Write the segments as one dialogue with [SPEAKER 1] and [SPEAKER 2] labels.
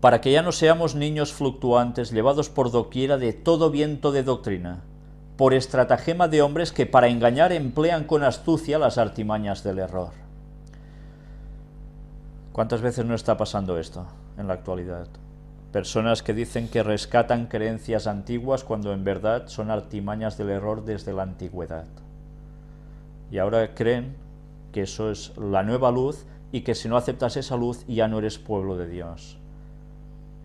[SPEAKER 1] para que ya no seamos niños fluctuantes, llevados por doquiera de todo viento de doctrina, por estratagema de hombres que para engañar emplean con astucia las artimañas del error. ¿Cuántas veces no está pasando esto en la actualidad? Personas que dicen que rescatan creencias antiguas cuando en verdad son artimañas del error desde la antigüedad. Y ahora creen que eso es la nueva luz y que si no aceptas esa luz ya no eres pueblo de Dios.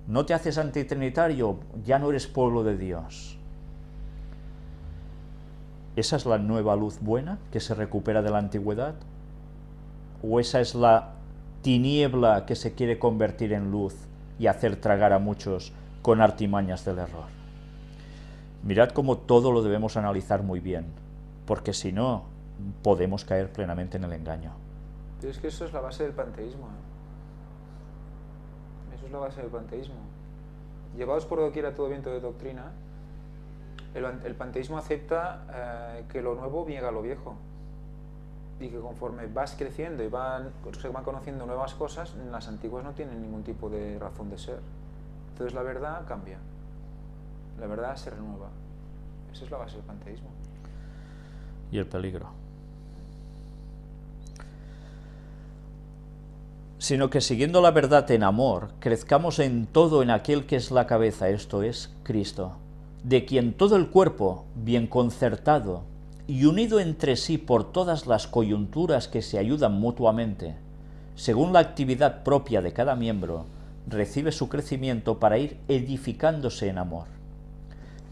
[SPEAKER 1] No te haces antitrinitario, ya no eres pueblo de Dios. ¿Esa es la nueva luz buena que se recupera de la antigüedad? ¿O esa es la tiniebla que se quiere convertir en luz y hacer tragar a muchos con artimañas del error? Mirad cómo todo lo debemos analizar muy bien, porque si no, podemos caer plenamente en el engaño.
[SPEAKER 2] Pero es que eso es la base del panteísmo, ¿eh? Eso es la base del panteísmo. Llevados por doquier a todo viento de doctrina, el panteísmo acepta que lo nuevo niega lo viejo. Y que conforme vas creciendo y se van conociendo nuevas cosas, las antiguas no tienen ningún tipo de razón de ser. Entonces la verdad cambia. La verdad se renueva. Esa es la base del panteísmo.
[SPEAKER 1] Y el peligro. Sino que siguiendo la verdad en amor, crezcamos en todo en aquel que es la cabeza, esto es, Cristo, de quien todo el cuerpo, bien concertado y unido entre sí por todas las coyunturas que se ayudan mutuamente, según la actividad propia de cada miembro, recibe su crecimiento para ir edificándose en amor.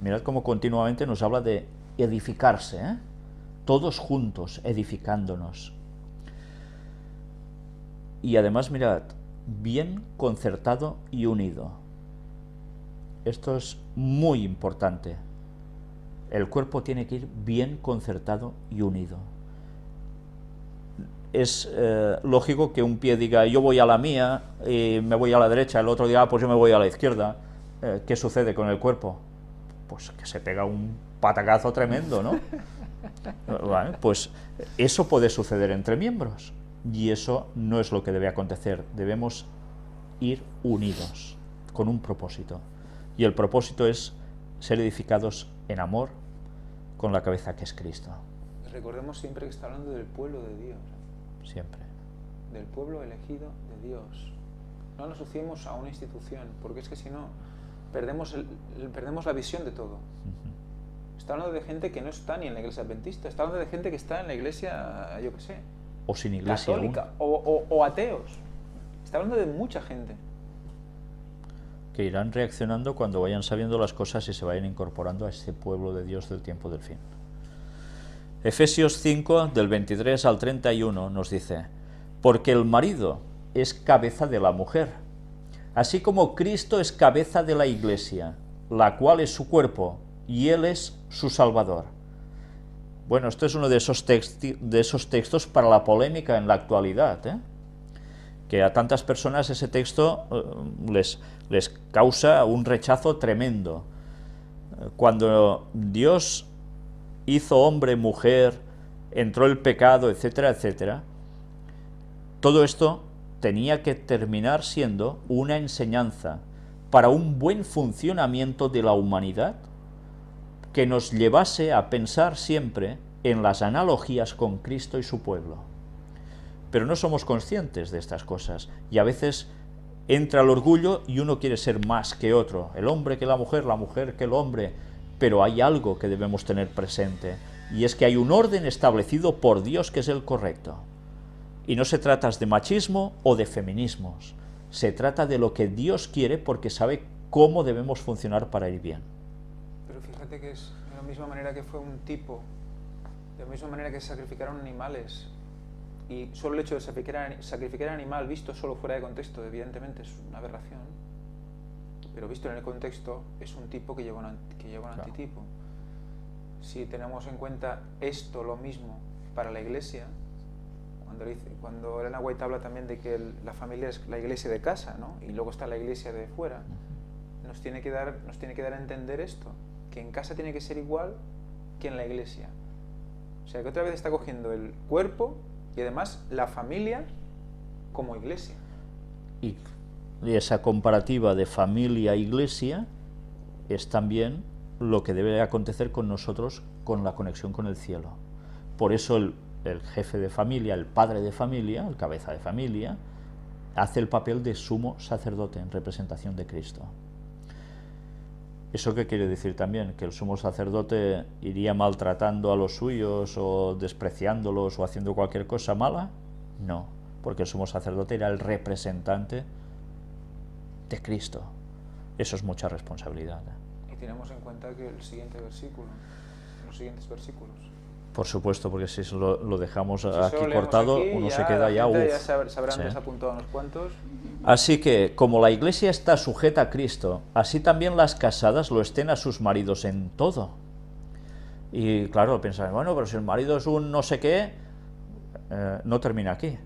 [SPEAKER 1] Mirad cómo continuamente nos habla de edificarse, ¿eh? Todos juntos, edificándonos. Y además, mirad, bien concertado y unido. Esto es muy importante. El cuerpo tiene que ir bien concertado y unido. Es lógico que un pie diga, yo voy a la mía, y me voy a la derecha, el otro diga, pues yo me voy a la izquierda. ¿Qué sucede con el cuerpo? Pues que se pega un patacazo tremendo, ¿no? Vale, pues eso puede suceder entre miembros. Y eso no es lo que debe acontecer. Debemos ir unidos, con un propósito. Y el propósito es ser edificados en amor, con la cabeza que es Cristo.
[SPEAKER 2] Recordemos siempre que está hablando del pueblo de Dios.
[SPEAKER 1] Siempre.
[SPEAKER 2] Del pueblo elegido de Dios. No nos asociemos a una institución, porque es que si no, perdemos la visión de todo. Está hablando de gente que no está ni en la iglesia adventista, está hablando de gente que está en la iglesia, yo qué sé,
[SPEAKER 1] O sin iglesia
[SPEAKER 2] católica, o ateos. Está hablando de mucha gente.
[SPEAKER 1] Que irán reaccionando cuando vayan sabiendo las cosas y se vayan incorporando a este pueblo de Dios del tiempo del fin. Efesios 5, del 23 al 31, nos dice: porque el marido es cabeza de la mujer, así como Cristo es cabeza de la iglesia, la cual es su cuerpo, y Él es su Salvador. Bueno, esto es uno de esos textos para la polémica en la actualidad, ¿eh? Que a tantas personas ese texto les causa un rechazo tremendo. Cuando Dios hizo hombre, mujer, entró el pecado, etcétera, etcétera, todo esto tenía que terminar siendo una enseñanza para un buen funcionamiento de la humanidad, que nos llevase a pensar siempre en las analogías con Cristo y su pueblo. Pero no somos conscientes de estas cosas, y a veces entra el orgullo y uno quiere ser más que otro, el hombre que la mujer que el hombre, pero hay algo que debemos tener presente, y es que hay un orden establecido por Dios que es el correcto. Y no se trata de machismo o de feminismos, se trata de lo que Dios quiere porque sabe cómo debemos funcionar para ir bien.
[SPEAKER 2] Pero fíjate que es de la misma manera que fue un tipo, de la misma manera que se sacrificaron animales, y solo el hecho de sacrificar animal visto solo fuera de contexto, evidentemente es una aberración, pero visto en el contexto es un tipo que lleva un antitipo. Si tenemos en cuenta esto, lo mismo, para la iglesia, cuando Elena White habla también de que la familia es la iglesia de casa, ¿no? Y luego está la iglesia de fuera, nos tiene que dar a entender esto, que en casa tiene que ser igual que en la iglesia. O sea, que otra vez está cogiendo el cuerpo y además la familia como iglesia.
[SPEAKER 1] esa comparativa de familia-iglesia es también lo que debe acontecer con nosotros con la conexión con el cielo. Por eso el jefe de familia, el padre de familia, el cabeza de familia, hace el papel de sumo sacerdote en representación de Cristo. ¿Eso qué quiere decir también? ¿Que el sumo sacerdote iría maltratando a los suyos o despreciándolos o haciendo cualquier cosa mala? No, porque el sumo sacerdote era el representante de Cristo. Eso es mucha responsabilidad.
[SPEAKER 2] Y tenemos en cuenta que el siguiente versículo, los siguientes versículos.
[SPEAKER 1] Por supuesto, porque si lo dejamos
[SPEAKER 2] Si
[SPEAKER 1] aquí
[SPEAKER 2] solo leemos
[SPEAKER 1] cortado,
[SPEAKER 2] aquí,
[SPEAKER 1] uno
[SPEAKER 2] ya
[SPEAKER 1] se queda
[SPEAKER 2] la
[SPEAKER 1] ya...
[SPEAKER 2] gente
[SPEAKER 1] uf,
[SPEAKER 2] ya se habrán
[SPEAKER 1] sí.
[SPEAKER 2] desapuntado unos cuantos.
[SPEAKER 1] Así que, como la Iglesia está sujeta a Cristo, así también las casadas lo estén a sus maridos en todo. Y claro, pensarán, bueno, pero si el marido es un no sé qué, no termina aquí.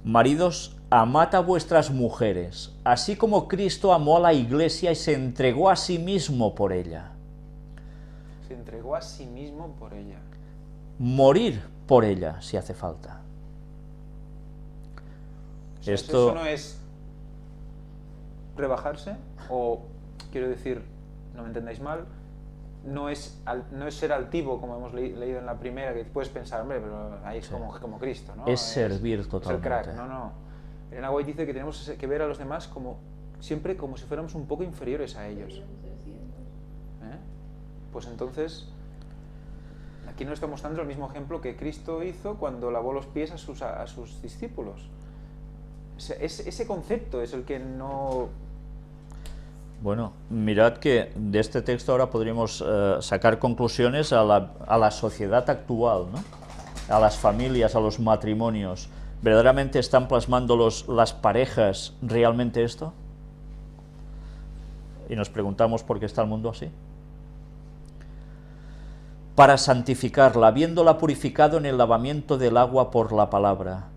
[SPEAKER 1] Maridos, amad a vuestras mujeres, así como Cristo amó a la Iglesia y se entregó a sí mismo por ella.
[SPEAKER 2] Se entregó a sí mismo por ella.
[SPEAKER 1] Morir por ella, si hace falta.
[SPEAKER 2] O sea,
[SPEAKER 1] Esto...
[SPEAKER 2] ¿eso no es rebajarse? O, quiero decir, no me entendáis mal, no es ser altivo, como hemos leído en la primera, que puedes pensar, hombre, pero ahí es
[SPEAKER 1] Sí.
[SPEAKER 2] como Cristo, ¿no?
[SPEAKER 1] Es servir
[SPEAKER 2] es
[SPEAKER 1] totalmente.
[SPEAKER 2] el crack. No. Elena White dice que tenemos que ver a los demás siempre como si fuéramos un poco inferiores a ellos. Pues entonces, aquí nos está mostrando el mismo ejemplo que Cristo hizo cuando lavó los pies a sus discípulos. Ese concepto es el que no...
[SPEAKER 1] Bueno, mirad que de este texto ahora podríamos sacar conclusiones a la sociedad actual, ¿no? A las familias, a los matrimonios. ¿Verdaderamente están plasmando las parejas realmente esto? Y nos preguntamos por qué está el mundo así. Para santificarla, habiéndola purificado en el lavamiento del agua por la palabra,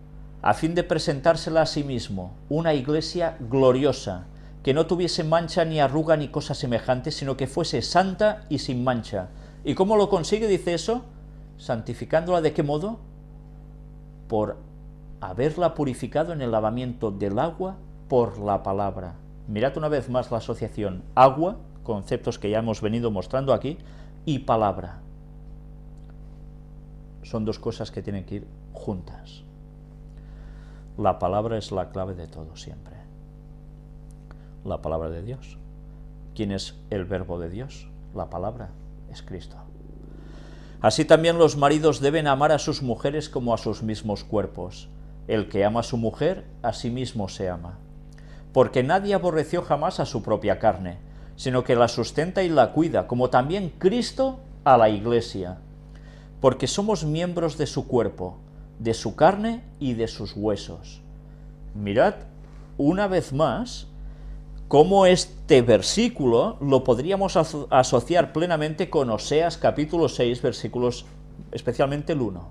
[SPEAKER 1] a fin de presentársela a sí mismo, una iglesia gloriosa, que no tuviese mancha ni arruga ni cosa semejante, sino que fuese santa y sin mancha. ¿Y cómo lo consigue, dice eso? Santificándola, ¿de qué modo? Por haberla purificado en el lavamiento del agua por la palabra. Mirad una vez más la asociación agua, conceptos que ya hemos venido mostrando aquí, y palabra. Son dos cosas que tienen que ir juntas. La palabra es la clave de todo siempre. La palabra de Dios. ¿Quién es el verbo de Dios? La palabra es Cristo. Así también los maridos deben amar a sus mujeres como a sus mismos cuerpos. El que ama a su mujer, a sí mismo se ama. Porque nadie aborreció jamás a su propia carne, sino que la sustenta y la cuida, como también Cristo a la Iglesia. Porque somos miembros de su cuerpo, de su carne y de sus huesos. Mirad una vez más cómo este versículo lo podríamos asociar plenamente con Oseas capítulo 6, versículos, especialmente el 1.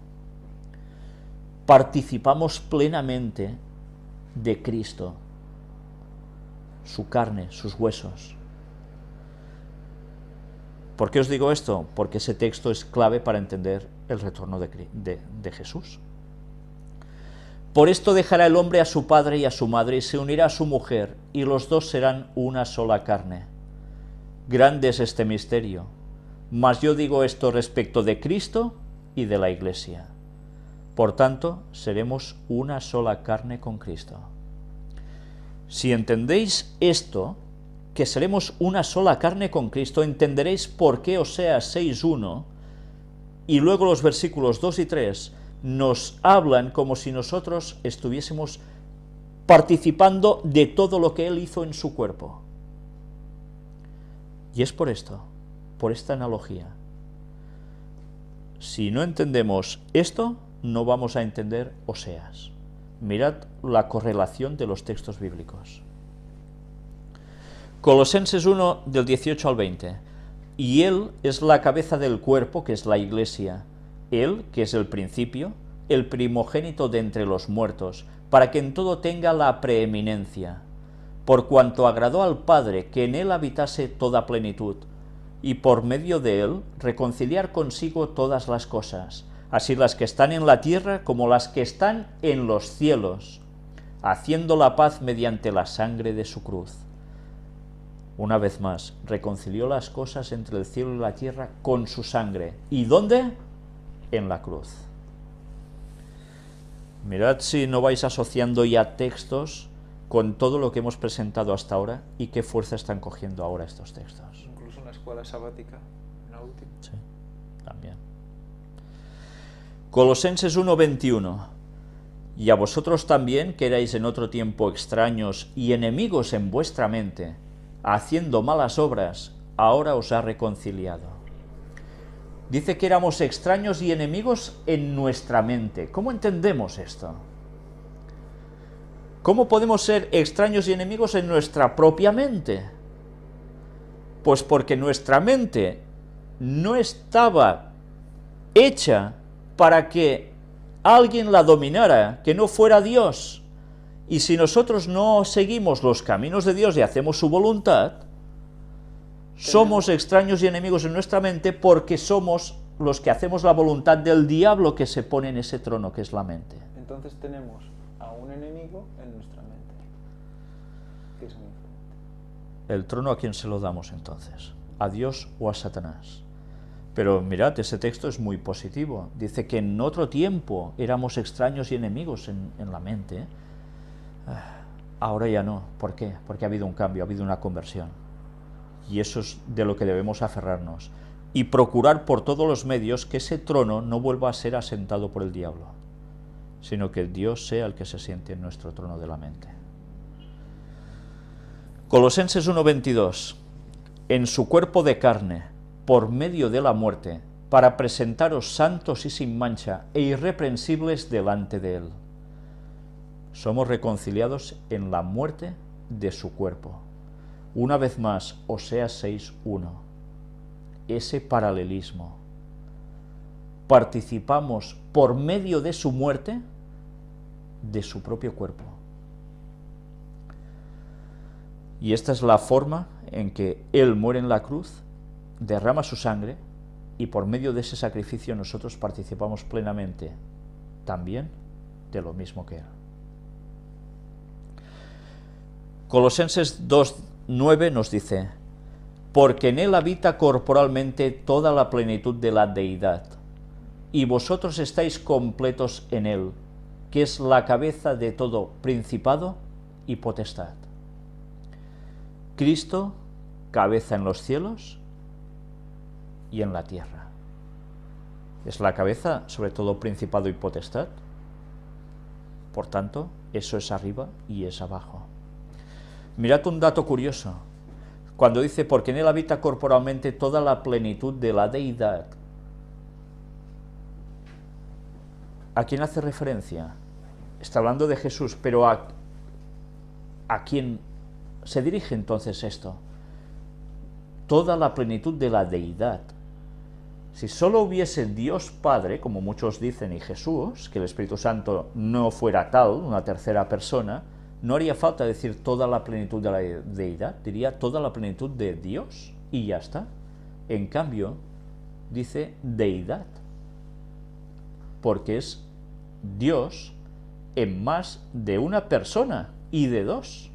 [SPEAKER 1] Participamos plenamente de Cristo, su carne, sus huesos. ¿Por qué os digo esto? Porque ese texto es clave para entender el retorno de Jesús. Por esto dejará el hombre a su padre y a su madre y se unirá a su mujer, y los dos serán una sola carne. Grande es este misterio, mas yo digo esto respecto de Cristo y de la Iglesia. Por tanto, seremos una sola carne con Cristo. Si entendéis esto, que seremos una sola carne con Cristo, entenderéis por qué Oseas 6:1 y luego los versículos 2 y 3 nos hablan como si nosotros estuviésemos participando de todo lo que Él hizo en su cuerpo. Y es por esto, por esta analogía. Si no entendemos esto, no vamos a entender Oseas. Mirad la correlación de los textos bíblicos. Colosenses 1, del 18 al 20. Y Él es la cabeza del cuerpo, que es la Iglesia. Él, que es el principio, el primogénito de entre los muertos, para que en todo tenga la preeminencia. Por cuanto agradó al Padre que en Él habitase toda plenitud, y por medio de Él reconciliar consigo todas las cosas, así las que están en la tierra como las que están en los cielos, haciendo la paz mediante la sangre de su cruz. Una vez más, reconcilió las cosas entre el cielo y la tierra con su sangre. ¿Y dónde? En la cruz. Mirad si no vais asociando ya textos con todo lo que hemos presentado hasta ahora y qué fuerza están cogiendo ahora estos textos.
[SPEAKER 2] Incluso en la escuela sabática, en la última.
[SPEAKER 1] Sí, también. Colosenses 1:21. Y a vosotros también, que erais en otro tiempo extraños y enemigos en vuestra mente, haciendo malas obras, ahora os ha reconciliado. Dice que éramos extraños y enemigos en nuestra mente. ¿Cómo entendemos esto? ¿Cómo podemos ser extraños y enemigos en nuestra propia mente? Pues porque nuestra mente no estaba hecha para que alguien la dominara, que no fuera Dios. Y si nosotros no seguimos los caminos de Dios y hacemos su voluntad, somos extraños y enemigos en nuestra mente porque somos los que hacemos la voluntad del diablo que se pone en ese trono que es la mente.
[SPEAKER 2] Entonces tenemos a un enemigo en nuestra mente, que es muy diferente.
[SPEAKER 1] ¿El trono a quién se lo damos entonces? ¿A Dios o a Satanás? Pero mirad, ese texto es muy positivo. Dice que en otro tiempo éramos extraños y enemigos en la mente. Ahora ya no. ¿Por qué? Porque ha habido un cambio, ha habido una conversión. Y eso es de lo que debemos aferrarnos. Y procurar por todos los medios que ese trono no vuelva a ser asentado por el diablo, sino que Dios sea el que se siente en nuestro trono de la mente. Colosenses 1:22. En su cuerpo de carne, por medio de la muerte, para presentaros santos y sin mancha e irreprensibles delante de Él. Somos reconciliados en la muerte de su cuerpo. Una vez más, Oseas 6:1. Ese paralelismo. Participamos por medio de su muerte de su propio cuerpo. Y esta es la forma en que Él muere en la cruz, derrama su sangre, y por medio de ese sacrificio nosotros participamos plenamente también de lo mismo que Él. Colosenses 2:9 nos dice: porque en Él habita corporalmente toda la plenitud de la deidad, y vosotros estáis completos en Él, que es la cabeza de todo principado y potestad. Cristo, cabeza en los cielos y en la tierra. Es la cabeza sobre todo principado y potestad. Por tanto, eso es arriba y es abajo. Mirad un dato curioso. Cuando dice, porque en Él habita corporalmente toda la plenitud de la deidad, ¿a quién hace referencia? Está hablando de Jesús, pero ¿a quién se dirige entonces esto? Toda la plenitud de la deidad. Si solo hubiese Dios Padre, como muchos dicen, y Jesús, que el Espíritu Santo no fuera tal, una tercera persona, no haría falta decir toda la plenitud de la deidad, diría toda la plenitud de Dios y ya está. En cambio, dice deidad, porque es Dios en más de una persona y de dos.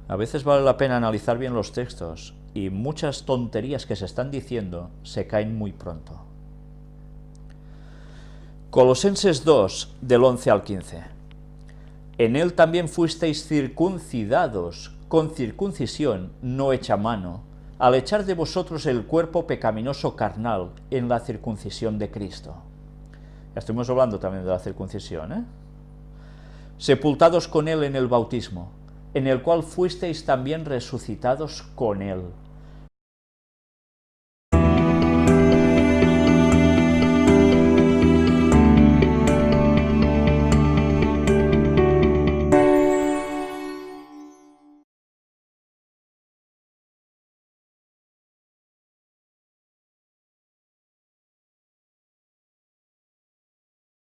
[SPEAKER 1] A veces vale la pena analizar bien los textos y muchas tonterías que se están diciendo se caen muy pronto. Colosenses 2, del 11 al 15. En Él también fuisteis circuncidados con circuncisión no hecha a mano, al echar de vosotros el cuerpo pecaminoso carnal en la circuncisión de Cristo. Ya estuvimos hablando también de la circuncisión, sepultados con Él en el bautismo, en el cual fuisteis también resucitados con Él,